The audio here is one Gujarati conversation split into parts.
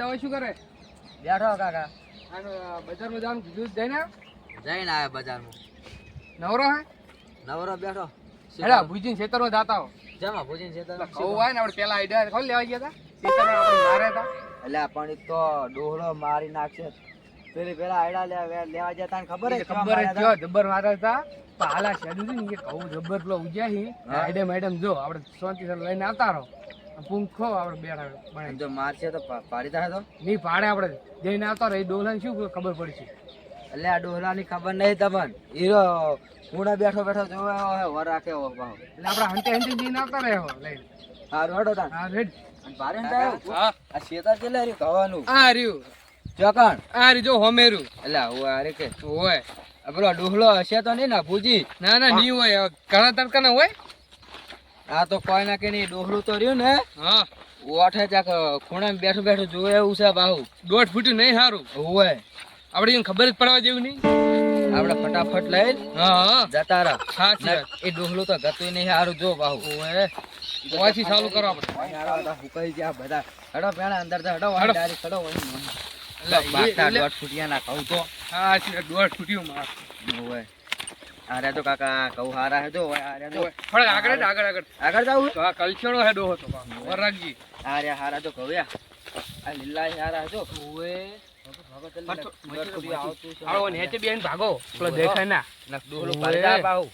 હવે શું કરે? બેઠો કાકા. બજારમાં જવાનું કીધું જઈને જઈને આવ્યા બજારમાં. નવરો હે? નવરો બેઠો. હેડા ભુજીને ખેતરમાં જાતા હો. જમા ભોજન છે ઘઉં હોય ને આપણે પેલા આઈડિયા ખોલ લેવા ગયા હતા ખેતરમાં આપણે મારે હતા. એટલે પણ ઈ તો ડોહળો મારી નાખશે. પેલા આયડા લેવા જતા ને ખબર ખબર જ જો જબ્બર મારા હતા. હાલા શેડ્યુલ ને એ ઘઉં જબ્બર પેલો ઉજ્યા હી. મેડમ જો આપણે શાંતિ લઈને આવતા રહો. પૂંખો આપણે બેઠા બને જો મારશે તો પાડી થાય તો નહીં પાડે. આપણે જઈને આવતા રહો. એ ડોલાને શું ખબર પડશે? એટલે આ ડોહલાની ખબર નહીં તમને. હીરો પૂણા બેઠો બેઠો જોવે વર રાખે બાહુ. એટલે આપણે હંતે હંતે જઈને આવતા રહે લઈને. હારું હેડો તાન. હા રેડ. ભારે આ શેતર કેટલે રહ્યું કવાનું આ રહ્યું ચોકણ આ રહ્યું જો હોમેરું. એટલે હું આ રે કે હોય પેલો ડોહલો હશે તો નહીં ને ભૂજી? ના ના નહીં હોય. ઘણા તડકા ના હોય. આ તો કોઈ ના કે નહીં ડોહલું તો રહ્યું ને. હા ઓઠે ચાક ખૂણામાં બેઠું બેઠું જોવે એવું છે બાહુ. 1.5 ફૂટ નહીં સારું હોય. આપણે એને ખબર જ પડવા જેવું નહીં. આપણે ફટાફટ લઈ હા જતા રહા. હા એ ડોહલું તો ગતું નહીં સારું જો બાહુ. હોય ઓછી ચાલુ કરો આપણે. હુકાઈ ગયા બધા. હડો પેલા અંદર તો હડો હડો. ડાયરેક્ટ હડો એટલે 2 ફૂટિયા ના કહું તો હા 1.5 ફૂટ્યું માર. હોય. અરે તો કાકા કહું હારા હે તો અરે તો થોડા આગળ આગળ આગળ આગળ જાવું. તો આ કલછણો હેડો હતો વરરાગજી. અરે હારા તો કહું યા આ લીલા હારા હે તો ઓએ આવતું આવો નેચે બેન ભાગો પેલો દેખાય ના. ડોહલું પાડતા બાહુ.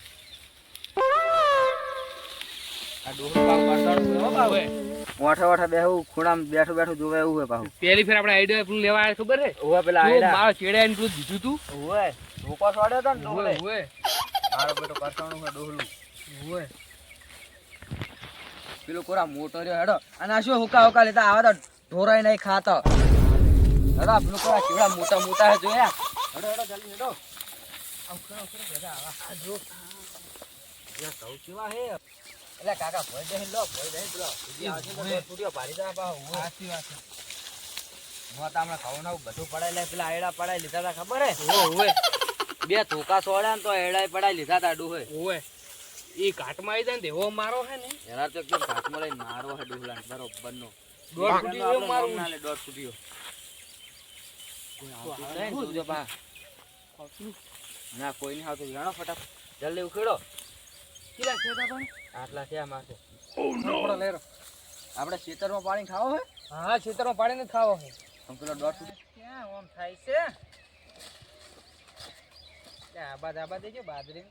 આ ડોહલું કામ કરતાનું હો બાહુ. ઓઠે ઓઠે બેહું ખૂણામાં બેઠું બેઠું જોવે એવું હે બાહુ. પહેલી ફેર આપણે આઈડિયા પેલું લેવા આવ્યા ખબર હે? ઓવે પેલા આયડા મારા ચેડ્યા ને પેલું દીધું તું. ઓવે ધોકો છોડ્યો તો ને ડોહલે. ઓએ મારો બેટો કરતાનું હે ડોહલું. ઓએ પેલું કોરા મોટો રહ્યો હેડો. અને આ શું હુકા હુકા લેતા આવા તો ઢોરાય નહીં ખાતો. હેડો પેલું કોરા ચીવડા મોટા મોટા હે જોયા. હેડો હેડો જલ્દી હેડો. આમ ખરો ખરો બધા આવા જો યા સૌ કેવા હે. એટલે કાકા ભોય દે લો ભોય દે પેલો બીજી આવશે તો સ્ટુડિયો ભારી જા બા. સાચી વાત છે. મોતા હમણાં ખાવાનું બધું પડાઈ લે. પેલા આયડા પડાઈ લીધા તા ખબર હે? ઓએ 2 ધોકા છોડ્યા ને તો એડાય પડાઈ લીધા તા ડોહે. ઓએ ઈ ઘાટમાં આવી જાય ને એવો મારો હે ને એના તો એકદમ ઘાટમાં લઈને મારો હે ડોહલા બરોબર નો. 1.5 ફૂટ્યું એવું મારું. ના લે 1.5 ફૂટ્યો. કોઈ આવતું નહીં ને તું જો બા. ના કોઈ નહીં આવતું. જાણો ફટાફટ જલ્દી ઉખેડો. કેટલા ખેતા પણ આટલા થયા માથે. થોડો લેરો. આપણે ખેતરમાં પાણી ખાવો હે? હા ખેતરમાં પાડીને જ ખાવો છે. આમ પેલો 1.5 ફૂટ ક્યાં ઓમ થાય છે? આબા દેજો બાજરી.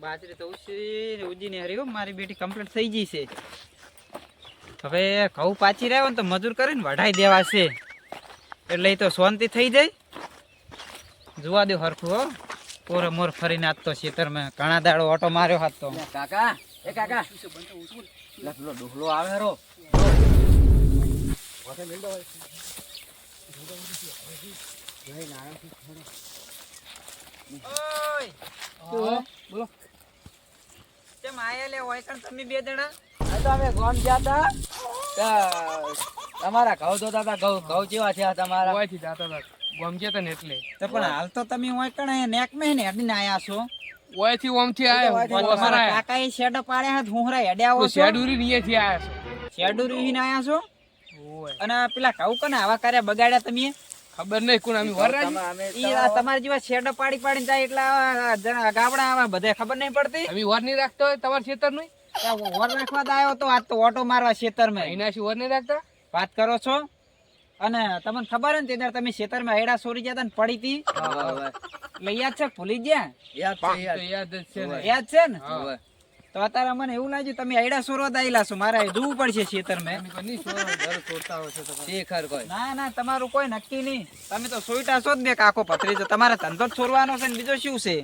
બાજરી તો ઉજીને હરી મારી બેટી કમ્પ્લીટ થઈ ગઈ છે. હવે ઘઉં પાછી રહ્યો ને તો મજૂર કરીને વઢાઈ દેવા છે. એટલે એ તો શાંતિ થઈ જાય. જોવા દો હરખું હો. પોરે મોર ફરીને આજ તો ખેતરમાં ઘણા દાડો ઓટો માર્યો હાથ તો. કાકા એ કાકા લે પેલો ડોહલો આવે રો. ઓય બોલો કેમ આયા લે હોય કણ તમે બે જણા? આ તો અમે ગોમ ગયા તા તમારા ઘઉં જોતા હતા. ઘઉં કેવા થયા તમારા? ઓયથી જાતા હતા ગોમ ગયા તા ને એટલે. તો પણ હાલ તો તમે હોય કણ નેક મેં ને હેડીને આયા છો. ઓયથી ઓમથી આયા તમારા કાકા એ શેડ પાડ્યા હાથ હુંહરા હેડ્યા આવો છો. શેડુરી નીચેથી આયા છો. શેડું રીને આયા છો. ઓય અને પેલા ઘઉં કને આવા કર્યા બગાડ્યા તમે? ખબર નહીં કોણ અમે વરરાજી. અમે ઈ આ તમારા જેવા શેડો પાડી પાડીને જાય એટલે આવા ગાબડા આવા બધે ખબર નહીં પડતી. અમે વર નહીં રાખતો હોય તમારા ખેતર નું ત્યાં વર રાખવા તો આવ્યો તો આજ તો ઓટો મારવા ખેતરમાં એના શું વર નહીં રાખતા? વાત કરો છો. અને તમને ખબર હે ને તે તમે ખેતરમાં હેડા સોરી જતા ને પડી હતી એટલે યાદ છે? ભૂલી ગયા? યાદ છે તો યાદ જ છે ને. યાદ છે ને? હા. તો અત્યારે મને એવું લાગ્યું તમે હેડા સોરવા દાયેલા છો. મારે જોવું પડશે ખેતરમાં. અમે કોઈ નહીં છોડો, ઘર છોડતા હોય છે તમે. શેખર કોઈ ના ના તમારું કોઈ નક્કી નહીં. તમે તો સોઈટા છો જ ને કાકો પથરી. તમારે ધંધો જ છોડવાનો છે ને બીજો શું છે?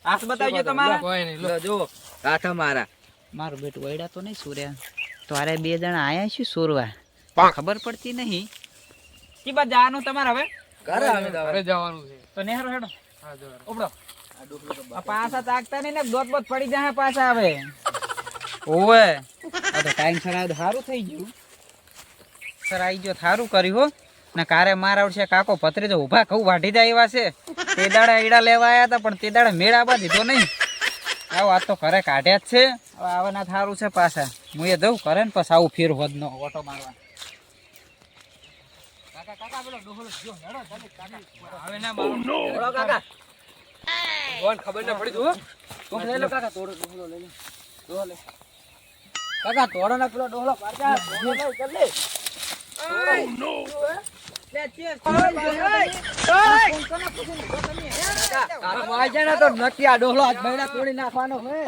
હાથ બતાવજો તમારા. કોઈ નહીં લો. લો જો કાકા મારા મારું બેટું વૈડા તો નહીં સોર્યા. તો અરે 2 જણા આયા શું સોરવા? ખબર પડતી નહીં. કી બા જવાનું તમારે હવે? ઘરે અમે ઘરે જવાનું છે. તો નેહરો હેડો હા જવાનું. ઉપડો. આ ડોહલો તો આ પાછા તાકતા નહીં ને દોત બોત પડી જાય પાછા હવે. ઓવે આ તો ટાઈમ સર આવ્યો સારું થઈ ગયું. સર આવી ગયો સારું કર્યું હો. ને કારે માર આવશે કાકો પથરી તો ઊભા કહું વાઢી જાય એવા છે. તે દાડા ઈડા લેવા આવ્યા હતા પણ તે દાડા મેળ આવવા દીધો નહીં. આવો આ તો ઘરે કાઢ્યા જ છે. હવે આવવાના સારું છે પાછા. હું એ જઉં કરે ને પછી આવું ફેર હોદનો ઓટો મારવા. કાકા પેલો ડોહલો જો હેડો ચાલે કાકા આવે ના મારો હેડો કાકા કોણ ખબર ના પડી તું તું લઈ લો કાકા તોડો ડોહલો લઈ લે ડોહલો લે કાકા તોડો ના પેલો ડોહલો પાડજા ડોહલો લઈ જલ્દી તો નક્કી આ ડોહલો આજ મહિના તોડી નાખવાનો હે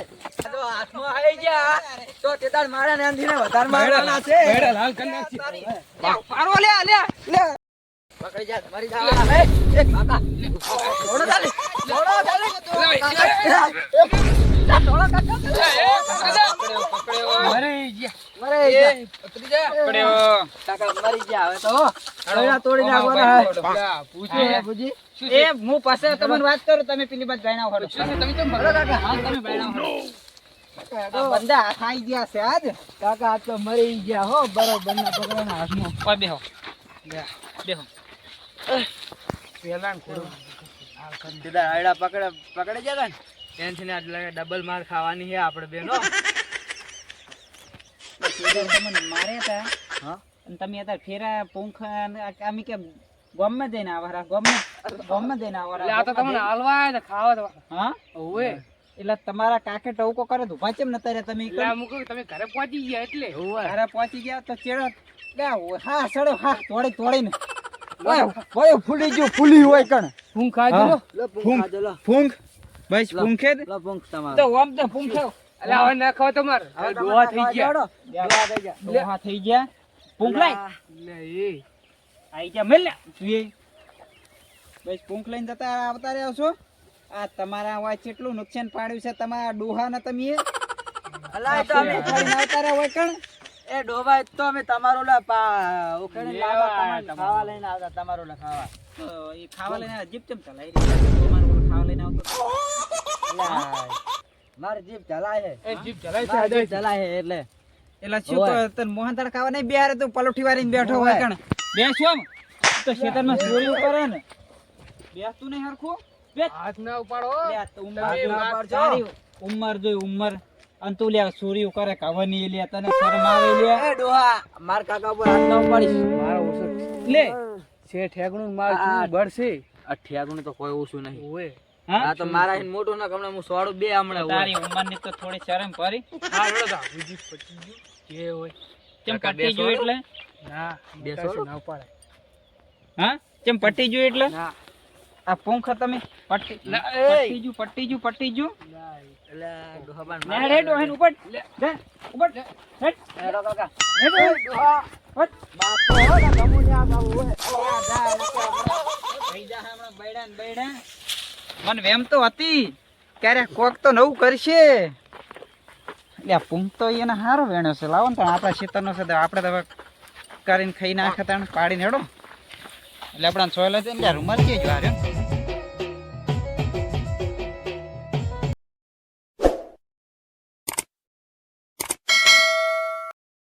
જો હાથમાં આવી ગયા તો તે તાર મારા ને અંધીને વધારે મારવાના છે બેડા લાલ કરી નાખી પારો લે પકડી જા મારી જા હે એક કાકા થોડો ચાલે થોડો ચાલે થોડો કાકા મરી ગયા મરે જા પતરી જા પકડ્યો કાકા મરી ગયા હવે તો મહિના તોડી નાખવાના હે પૂછે બુજી એ હું પાસે તમને વાત કરું તમે પેલી બાજુ બાયણા હડો તમે કેમ હેડો કાકા હા તમે બાયણા હડો હેડો. બંદા ખાઈ ગયા છે આજ કાકા આ તો મરી ગયા હો બરોબર ના પકડવાના હાથમાં ઓય બેહો બેહો પેલા ખોડો સીધા આયડા પકડે જતા ને ટેન્શન આજ લાગે ડબલ માર ખાવાની છે આપણે બેનો તમને મારે તા હા અને તમે અત્યારે ફેરા પૂંખ આમી કે ગોમમાં જઈને આવરા ગોમમાં જઈને એટલે આ તો આવરા તમને હાલવા આયા તા ખાવા તો હા ઓવે એટલે તમારા કાકે ટવકો કરે તો ઉભા કેમ નતા રે તમે એટલે આ મૂકો તમે ઘરે પહોંચી ગયા એટલે ઘરે પહોંચી ગયા તો ચેડો હા સડો હા તોડીને ઓય ફૂલી હોય કણ હું ખાધું હા. લો ફૂંક લો ફૂંક બસ લો. ફૂંખે લો ફૂંક તમારો તો ઓમ તો ફૂંખે એટલે હવે ના ખાવ તમારે હવે ડોહા થઈ ગયા ડોહા થઈ ગયા ડોહા થઈ ગયા ફૂંક લાય એટલે એ આઈ જા મેલ તું બસ ફૂંક લઈને જતા આવતા રહ્યો છો આ તમારા વાય કેટલું નુકસાન પાડ્યું છે તમારા ડોહાને તમે અલા એ તો અમે ખાઈને આવતા રહ્યા હોય કણ એ ડોબા તો અમે તમારો લા ઉખેડી લેવા લાવવા આયા તમારે ખાવા લઈને આવતા તમારો લા ખાવા તો એ ખાવા લઈને જીપ ચમ ચલાઈ રહી તમારો ખાવા લઈને આવતો અલા, મારી જીભ ચલાય હે એ જીપ ચલાય છે મારી આદે જીભ ચલાય હે એટલે એટલે શું હોય. તને મોહન તાર ખાવા નહીં બેહારે તું પલોઠી વાળીને બેઠો હોય હોય. કણ બેસું આમ તો ખેતરમાં ચોરી કરે ને બેસતું નહીં હરખું બેસ હાથ ના ઉપાડો લે આ તો ઉંમર તમે જોઈ, વાત તારી ઉંમર જોઈ ઉંમર અને તું લે ચોરી કરે કવની લે તને શરમ આવે લે એ ડોહા માર કાકા ઉપર હાથ ન પાડીશ મારો ઓછો લે છે ઠેકણું માર આ- ચૂ બળશે અઠિયાગું તો કોઈ ઓછું નહીં ઓવે હા આ તો મારા હિન મોટું ના હમણાં હું સોડું બે હમણાં તારી ઉંમરની તો થોડી શરમ પડી હા હેડો તા બીજી પટી ગયું જે હોય કેમ કાકા, પટ્ટી જોઈ એટલે ના બે કશું સોડો? ના ઉપાડે હા કેમ પટ્ટી જોઈ એટલે ના આ પૂંખ તમે પટ્ટી ના, પટ્ટી જુ એટલે ડોહા બાન લે હેડ ઓહેન ઉપર લે. લે ઉપર હેડ હેડો કાકા હેડ ડોહા હટ. બાપો હો ને ગમુનિયા બાબુ હે થઈ જા હમણાં બૈડા ને બૈડા. મને વેમ તો હતી ક્યારે કોક તો નવું કરશે એટલે આ પૂંખ તો એને હારો વેણ્યો છે લાવો ને પણ આપણા ખેતરનો છે તો આપણે તો હવે કરીને ખાઈ નાખે તાણ પાડીને હેડો એટલે આપણા સોયલા છે ને રૂમાલ કે જો હારે